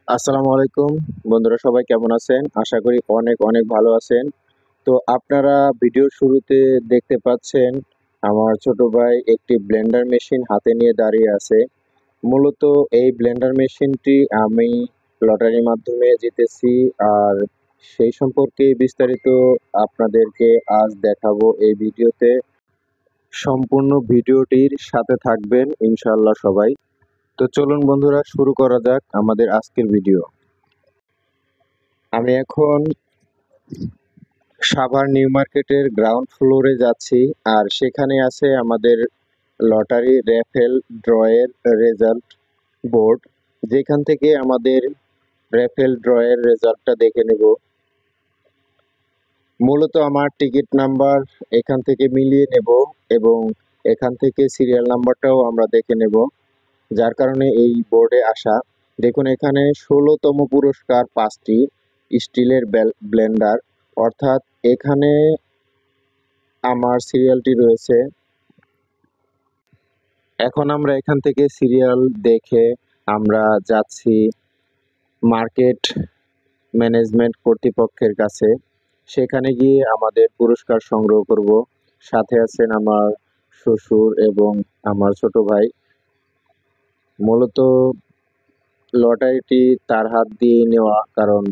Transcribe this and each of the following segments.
আসসালামু আলাইকুম বন্ধুরা, সবাই কেমন আছেন? আশা করি অনেক অনেক ভালো আছেন। তো আপনারা ভিডিওর শুরুতে দেখতে পাচ্ছেন আমার ছোট ভাই একটি ব্লেন্ডার মেশিন হাতে নিয়ে দাঁড়িয়ে আছে। মূলত এই ব্লেন্ডার মেশিনটি আমি লটারির মাধ্যমে জিতেছি, আর সেই সম্পর্কে বিস্তারিত আপনাদেরকে আজ দেখাবো এই ভিডিওতে। সম্পূর্ণ ভিডিওটির সাথে থাকবেন ইনশাআল্লাহ সবাই। তো চলুন বন্ধুরা, শুরু করা যাক আমাদের আজকের ভিডিও। আমি এখন সাভার নিউ মার্কেটের গ্রাউন্ড ফ্লোরে যাচ্ছি, আর সেখানে আছে আমাদের লটারি র্যাফেল ড্রয়ের রেজাল্ট বোর্ড, যেখান থেকে আমাদের র্যাফেল ড্রয়ের রেজাল্টটা দেখে নেব। মূলত আমার টিকিট নাম্বার এখান থেকে মিলিয়ে নেব, এবং এখান থেকে সিরিয়াল নাম্বারটাও আমরা দেখে নেব, যার কারণে এই বোর্ডে আসা। দেখুন, এখানে ১৬তম পুরস্কার ৫টি স্টিলের ব্লেন্ডার, অর্থাৎ এখানে আমার সিরিয়ালটি রয়েছে। এখন আমরা এখান থেকে সিরিয়াল দেখে আমরা যাচ্ছি মার্কেট ম্যানেজমেন্ট কর্তৃপক্ষের কাছে। সেখানে গিয়ে আমাদের পুরস্কার সংগ্রহ করব। সাথে আছেন আমার শ্বশুর এবং আমার ছোট ভাই। মূলত লটারিটি তার হাত দিয়ে নেওয়া, কারণ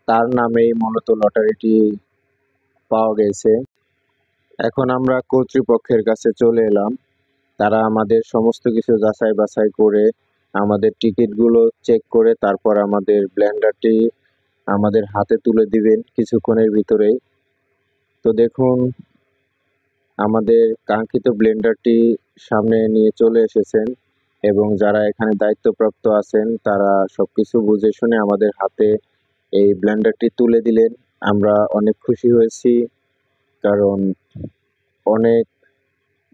তার নামেই মূলত লটারিটি পাওয়া গেছে। এখন আমরা কর্তৃপক্ষের কাছে চলে এলাম। তারা আমাদের সমস্ত কিছু যাচাই বাছাই করে আমাদের টিকিটগুলো চেক করে তারপর আমাদের ব্লেন্ডারটি আমাদের হাতে তুলে দিবেন কিছুক্ষণের ভিতরেই। তো দেখুন, আমাদের কাঙ্ক্ষিত ব্লেন্ডারটি সামনে নিয়ে চলে এসেছেন, এবং যারা এখানে দায়িত্বপ্রাপ্ত আছেন তারা সবকিছু বুঝে শুনে আমাদের হাতে এই ব্লেন্ডারটি তুলে দিলেন। আমরা অনেক খুশি হয়েছি, কারণ অনেক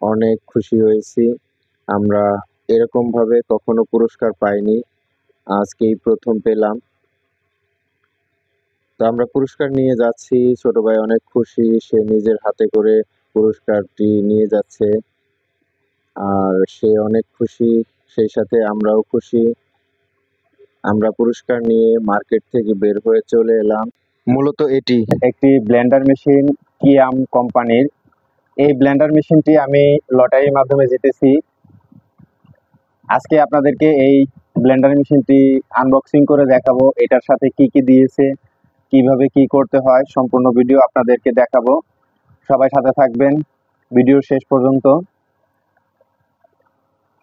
অনেক খুশি হয়েছি। আমরা এরকমভাবে কখনো পুরস্কার পাইনি, আজকেই প্রথম পেলাম। তো আমরা পুরস্কার নিয়ে যাচ্ছি, ছোট ভাই অনেক খুশি, সে নিজের হাতে করে পুরস্কারটি নিয়ে যাচ্ছে, আর সে অনেক খুশি, সেই সাথে আমরাও খুশি। আমরা পুরস্কার নিয়ে মার্কেট থেকে বের হয়ে চলে এলাম। মূলত এটি একটি ব্লেন্ডার মেশিন, কিয়াম কোম্পানির। এই ব্লেন্ডার মেশিনটি আমি লটারির মাধ্যমে জিতেছি। আজকে আপনাদেরকে এই ব্লেন্ডার মেশিনটি আনবক্সিং করে দেখাবো, এটার সাথে কি কি দিয়েছে, কিভাবে কি করতে হয়, সম্পূর্ণ ভিডিও আপনাদেরকে দেখাবো। সবাই সাথে থাকবেন ভিডিও শেষ পর্যন্ত।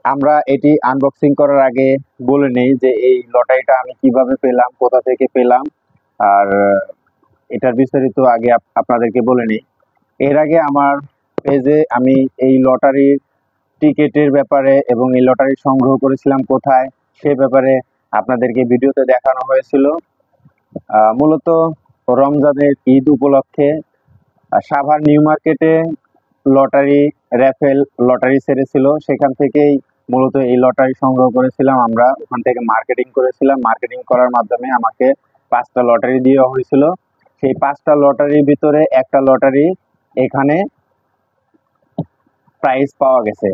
আমরা এটি আনবক্সিং করার আগে বলে নেই যে এই লটারিটা আমি কিভাবে পেলাম, কোথা থেকে পেলাম, আর এটার বিস্তারিত আগে আপনাদেরকে বলে নিই। এর আগে আমার পেজে আমি এই লটারির টিকেটের ব্যাপারে এবং এই লটারি সংগ্রহ করেছিলাম কোথায়, সে ব্যাপারে আপনাদেরকে ভিডিওতে দেখানো হয়েছিল। মূলত রমজানের ঈদ উপলক্ষে সাভার নিউ মার্কেটে লটারি র্যাফেল লটারি ছেড়েছিল, সেখান থেকেই মূলত এই লটারি সংগ্রহ করেছিলাম। আমরা ওখান থেকে মার্কেটিং করেছিলাম, মার্কেটিং করার মাধ্যমে আমাকে 5টা লটারি দেওয়া হয়েছিল। সেই 5টা লটারির ভিতরে একটা লটারি এখানে প্রাইজ পাওয়া গেছে।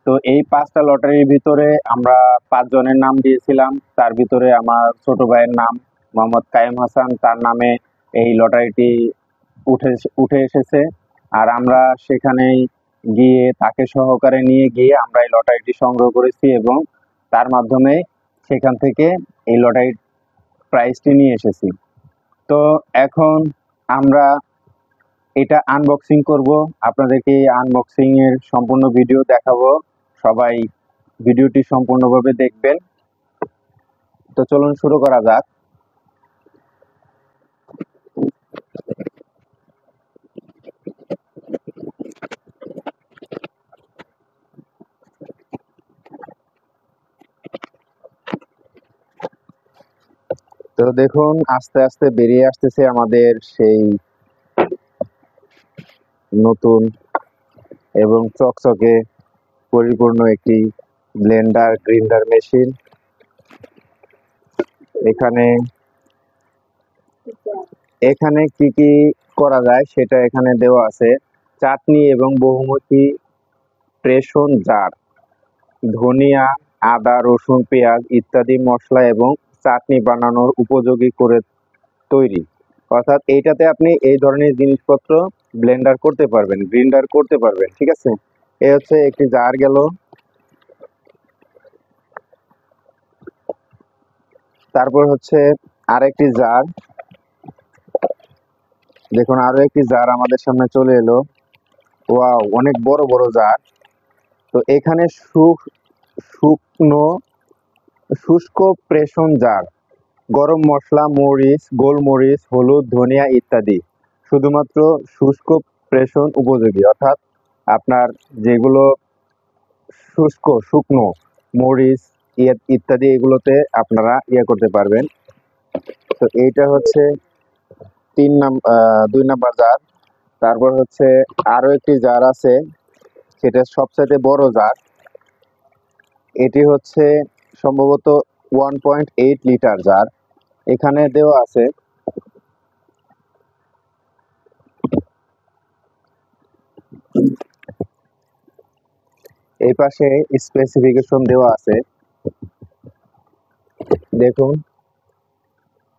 তো এই 5টা লটারির ভিতরে আমরা 5 জনের নাম দিয়েছিলাম। তার ভিতরে আমার ছোট ভাইয়ের নাম মোহাম্মদ কায়েম হাসান, তার নামে এই লটারিটি উঠে এসেছে। আর আমরা সেখানেই গিয়ে তাকে সহকারে নিয়ে গিয়ে আমরা এই লটারিটি সংগ্রহ করেছি, এবং তার মাধ্যমে সেখান থেকে এই লটারির প্রাইজটি নিয়ে এসেছি। তো এখন আমরা এটা আনবক্সিং করব, আপনাদেরকে এই আনবক্সিং এর সম্পূর্ণ ভিডিও দেখাবো। সবাই ভিডিওটি সম্পূর্ণভাবে দেখবেন। তো চলুন শুরু করা যাক। তো দেখুন, আস্তে আস্তে বেরিয়ে আসতেছে আমাদের সেই নতুন এবং চকচকে পরিপূর্ণ একটি ব্লেন্ডার গ্রিন্ডার মেশিন। এখানে এখানে কি কি করা যায় সেটা এখানে দেওয়া আছে। চাটনি এবং বহুমুখী প্রেষণ জার, ধনিয়া, আদা, রসুন, পেঁয়াজ ইত্যাদি মশলা এবং চাটনি বানানোর উপযোগী করে তৈরি। অর্থাৎ এইটাতে আপনি এই ধরনের জিনিসপত্র ব্লেন্ডার করতে পারবেন, গ্রিন্ডার করতে পারবেন। ঠিক আছে, এই হচ্ছে একটি জার গেল। তারপর হচ্ছে আরেকটি জার, দেখুন আরো একটি জার আমাদের সামনে চলে এলো। ওয়াও, অনেক বড় বড় জার। তো এখানে শুকনো শুষ্ক প্রেষণ জার, গরম মশলা, মরিচ, গোলমরিচ, হলুদ, ধনিয়া ইত্যাদি শুধুমাত্র শুষ্ক প্রেষণ উপযোগী। অর্থাৎ আপনার যেগুলো শুকনো মরিচ ইত্যাদি এগুলোতে আপনারা করতে পারবেন। তো এইটা হচ্ছে 2 নাম্বার জার। তারপর হচ্ছে আরো একটি জার আছে, সেটা সবচাইতে বড় জার। এটি হচ্ছে সম্ভবত 1.8 লিটার জার। এখানে দেওয়া আছে এই পাশে স্পেসিফিকেশন দেওয়া আছে, দেখুন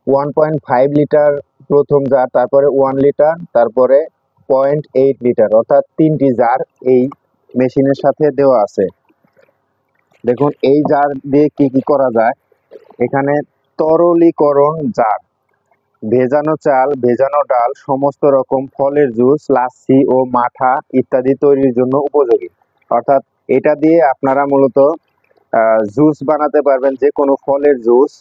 1.5 লিটার প্রথম জার, তারপরে 1 লিটার, তারপরে 0.8 লিটার, অর্থাৎ 3টি জার এই মেশিনের সাথে দেওয়া আছে। দেখুন এই জার দিয়ে কি কি করা যায়। এখানে তরলীকরণ জার, ভেজানো চাল, ভেজানো ডাল, সমস্ত রকম ফলের জুস, লাচ্ছি ও মাঠা ইত্যাদি তৈরির জন্য উপযোগী। অর্থাৎ এটা দিয়ে আপনারা মূলত জুস বানাতে পারবেন, যে কোনো ফলের জুস।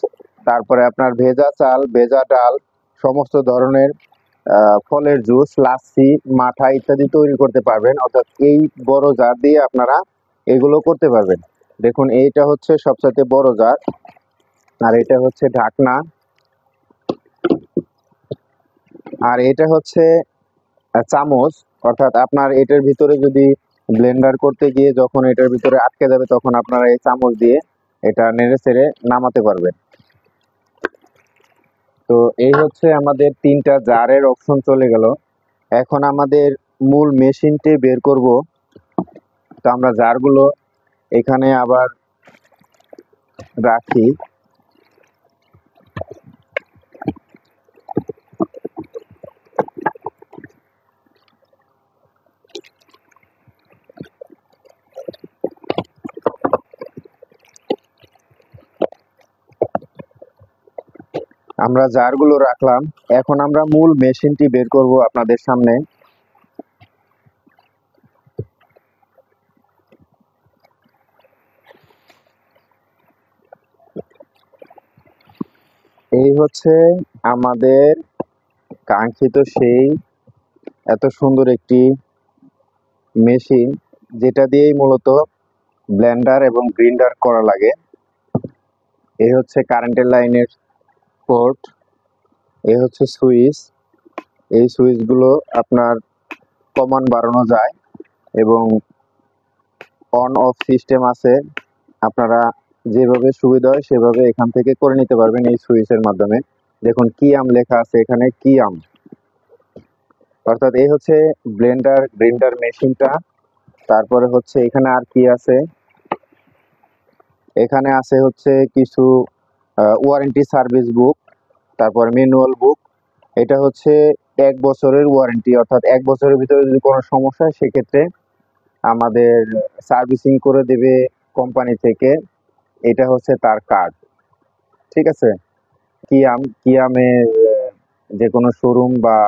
তারপরে আপনার ভেজা চাল, ভেজা ডাল, সমস্ত ধরনের ফলের জুস, লাচ্ছি, মাঠা ইত্যাদি তৈরি করতে পারবেন। অর্থাৎ এই বড় জার দিয়ে আপনারা এগুলো করতে পারবেন। দেখুন এইটা হচ্ছে সবচেয়ে বড় জার, আর এটা হচ্ছে ঢাকনা, আর এটা হচ্ছে চামচ। অর্থাৎ আপনার এটার ভিতরে যদি ব্লেন্ডার করতে গিয়ে যখন এটার ভিতরে আটকে যাবে, তখন আপনারা এই চামচ দিয়ে এটা নেড়ে চেড়ে নামাতে পারবেন। তো এই হচ্ছে আমাদের 3টা জারের অপশন চলে গেল। এখন আমাদের মূল মেশিনটি বের করব। তো আমরা জারগুলো এখানে আবার রাখি। আমরা জারগুলো রাখলাম, এখন আমরা মূল মেশিনটি বের করব আপনাদের সামনে। এই হচ্ছে আমাদের কাঙ্ক্ষিত সেই এত সুন্দর একটি মেশিন, যেটা দিয়েই মূলত ব্লেন্ডার এবং গ্রিন্ডার করা লাগে। এই হচ্ছে কারেন্টের লাইনের পোর্ট, এই হচ্ছে সুইচ। এই সুইচগুলো আপনার কমান বাড়ানো যায় এবং অন অফ সিস্টেম আছে। আপনারা যেভাবে সুবিধা হয় সেভাবে এখান থেকে করে নিতে পারবেন এই সুইচের মাধ্যমে। দেখুন কি আম লেখা আছে এখানে, কি আম। অর্থাৎ এই হচ্ছে ব্লেন্ডার গ্রিন্ডার মেশিনটা। তারপরে হচ্ছে এখানে আর কি আছে, এখানে আছে হচ্ছে কিছু ওয়ারেন্টি সার্ভিস বুক, তারপর ম্যানুয়াল বুক। এটা হচ্ছে 1 বছরের ওয়ারেন্টি, অর্থাৎ 1 বছরের ভিতরে যদি কোনো সমস্যা হয় সেক্ষেত্রে আমাদের সার্ভিসিং করে দেবে কোম্পানি থেকে। এটা হচ্ছে তার কার্ড। ঠিক আছে, কিয়ামের যে কোনো শোরুম বা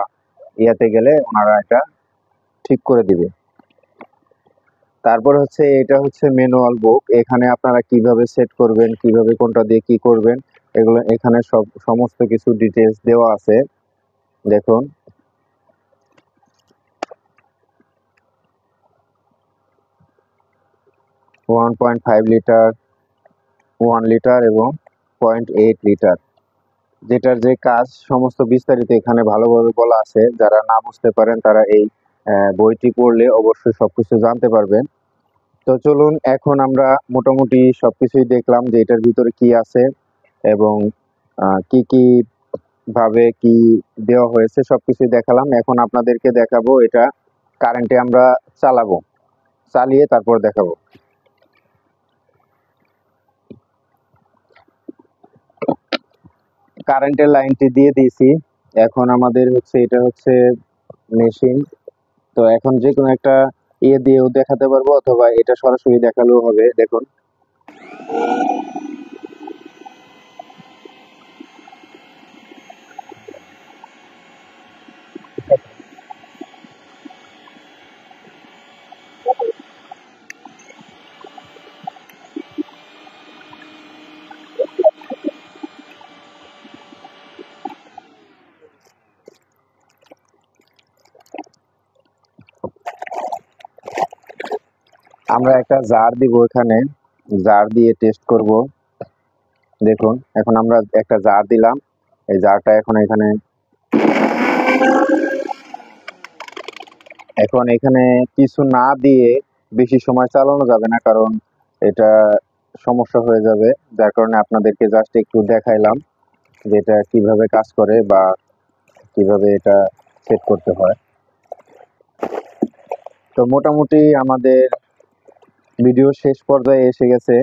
ইয়াতে গেলে ওনারা এটা ঠিক করে দিবে। তারপর হচ্ছে এটা হচ্ছে ম্যানুয়াল বুক, এখানে আপনারা কিভাবে সেট করবেন, কিভাবে কোনটা দিয়ে কি করবেন, এগুলো এখানে সমস্ত কিছু ডিটেলস দেওয়া আছে। দেখুন ওয়ান 1.5 লিটার, 1 লিটার এবং 0.8 লিটার, যেটার যে কাজ সমস্ত বিস্তারিত এখানে ভালোভাবে বলা আছে। যারা না বুঝতে পারেন তারা এই বইটি পড়লে অবশ্যই সবকিছু জানতে পারবেন। তো চলুন, এখন আমরা মোটামুটি সবকিছুই দেখলাম যে এটার ভিতরে কি আছে এবং কি কি ভাবে কি দেওয়া হয়েছে, সবকিছুই দেখালাম। এখন আপনাদেরকে দেখাবো এটা কারেন্টে আমরা চালাবো, চালিয়ে তারপর দেখাবো। কারেন্টের লাইনটি দিয়ে দিয়েছি। এখন আমাদের হচ্ছে এটা হচ্ছে মেশিন। তো এখন যে কোনো একটা দিয়েও দেখাতে পারবো, অথবা এটা সরাসরি দেখালেও হবে। দেখুন, আমরা একটা জার দিব এখানে, জার দিয়ে টেস্ট করব। দেখুন, এখন আমরা একটা জার দিলাম, এই জারটা এখন এখানে, এখন এখানে কিছু না দিয়ে বেশি সময় চালানো যাবে না, কারণ এটা সমস্যা হয়ে যাবে। যার কারণে আপনাদেরকে জাস্ট একটু দেখাইলাম যে এটা কিভাবে কাজ করে বা কিভাবে এটা সেট করতে হয়। তো মোটামুটি আমাদের ভিডিও শেষ পর্যায়ে এসে গেছে।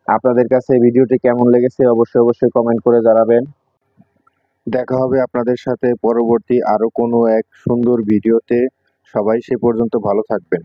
আপনাদের কাছে ভিডিওটি কেমন লেগেছে অবশ্যই অবশ্যই কমেন্ট করে জানাবেন। দেখা হবে আপনাদের সাথে পরবর্তী আরো কোনো এক সুন্দর ভিডিওতে। সবাই সে পর্যন্ত ভালো থাকবেন।